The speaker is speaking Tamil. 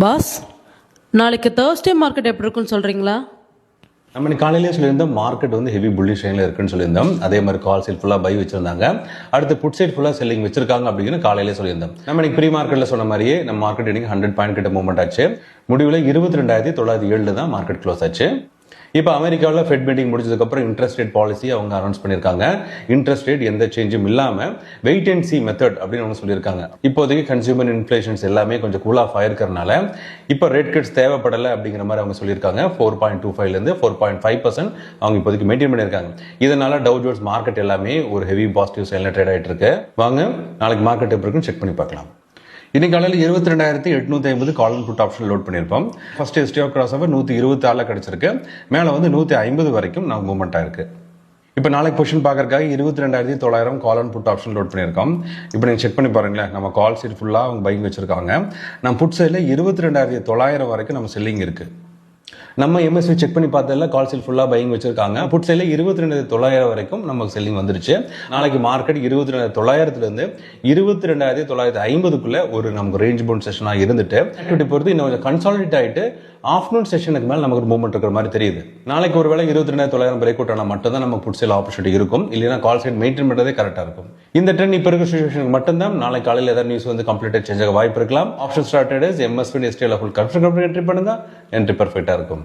பாஸ், நாளைக்கு தேர்ஸ்டே மார்க்கெட் எப்படி இருக்குன்னு சொல்கிறீங்களா? நம்ம இன்னைக்கு காலையிலேயே சொல்லியிருந்தோம் மார்க்கெட் வந்து ஹெவி புல்லிஷ் லைனில் இருக்குன்னு சொல்லியிருந்தோம். அதே மாதிரி கால் சைட் ஃபுல்லாக பை வச்சிருந்தாங்க, அடுத்து புட் சைட் ஃபுல்லாக செல்லிங் வச்சிருக்காங்க அப்படின்னு காலையிலே சொல்லியிருந்தோம். நம்ம இன்னைக்கு ப்ரீ மார்க்கெட்டில் சொன்ன மாதிரியே நம்ம மார்க்கெட் இன்னைக்கு 100 பாயிண்ட் கிட்ட மூவ்மெண்ட் ஆச்சு. முடிவில் 22,907 தான் மார்க்கெட் க்ளோஸ் ஆச்சு. இப்போ அமெரிக்காவில் ஃபெட் மீட்டிங் முடிச்சதுக்கப்புறம் இன்ட்ரெஸ்ட் ரேட் பாலிசி அவங்க அனௌன்ஸ் பண்ணியிருக்காங்க. இன்ட்ரெஸ்ட் ரேட் எந்த சேஞ்சும் இல்லாமல் வெயிட் அண்ட் சி மெத்தட் அப்படின்னு அவங்க சொல்லியிருக்காங்க. இப்போதைக்கு கன்சியூமர் இன்ஃப்ளேஷன்ஸ் எல்லாமே கொஞ்சம் கூல் ஆஃப் ஆயிருக்கிறதுனால இப்போ ரேட் கட்ஸ் தேவைப்படலை அப்படிங்கிற மாதிரி அவங்க சொல்லியிருக்காங்க. 4.25லேருந்து 4.5% அவங்க இப்போதைக்கு மெயின்டைன் பண்ணியிருக்காங்க. இதனால டவ் ஜோன்ஸ் மார்க்கெட் எல்லாமே ஒரு ஹெவி பாசிட்டிவ் சைடில் ட்ரேட் ஆகிட்டு இருக்கு. வாங்க நாளைக்கு மார்க்கெட் எப்படி இருக்குன்னு செக் பண்ணி பார்க்கலாம். இன்னைக்கு காலையில் 22,850 call and put option load பண்ணியிருப்போம். ஃபர்ஸ்ட் ஸ்டே கிராஸ் ஓவர் 126 கிடைச்சிருக்கு. மேலே வந்து 150 வரைக்கும் நான் மூவ்மெண்ட் ஆயிருக்கு. இப்போ நாளைக்கு பொசிஷன் பார்க்கறதுக்காக 22,900 call and put option load பண்ணியிருக்கோம். இப்போ நீங்கள் செக் பண்ணி பாருங்களேன், நம்ம கால் சைட் ஃபுல்லாக அவங்க பைக் வச்சிருக்காங்க. நம்ம புட் சைடில் 22,900 வரைக்கும் நம்ம செல்லிங் இருக்கு. நம்ம எம்எஸ்வி செக் பண்ணி பார்த்ததில்ல கால் சைட் ஃபுல்லாக பையிங் வச்சிருக்காங்க. புட் சைடில் 22,900 வரைக்கும் நமக்கு செல்லிங் வந்துருச்சு. நாளைக்கு மார்க்கெட் 22,900லேருந்து 22,950 ஒரு நமக்கு ரேஞ்ச் பவுண்ட் செஷனாக இருந்துட்டு ஆக்டிவிட்டி பொறுத்து இன்னும் கொஞ்சம் கன்சாலிடேட் ஆகிட்டு ஆஃப்டர்நூன் செஷனுக்கு மேலே நமக்கு ஒரு மூவ்மெண்ட் இருக்கிற மாதிரி தெரியுது. நாளைக்கு ஒரு வேளை 22,900 பிரேக் அவுட் ஆனால் மட்டும் தான் நமக்கு புட் சைல் ஆப்பர்ச்சுனிட்டி இருக்கும். இல்லைன்னா கால் சைட் மெயின்டைன் பண்ணுறதே கரெக்டாக இருக்கும். இந்த ட்ரெண்ட் இப்போ இருக்கிற சுச்சுவேஷனுக்கு மட்டும்தான். நாளைக்கு காலையில் ஏதாவது நியூஸ் வந்து கம்ப்ளீட்டாக சேஞ்ச் ஆக வாய்ப்பு இருக்கலாம். Option started MSV STL full configure entry பண்ணுங்க, என்ட்ரி பர்ஃபெக்டாக இருக்கும்.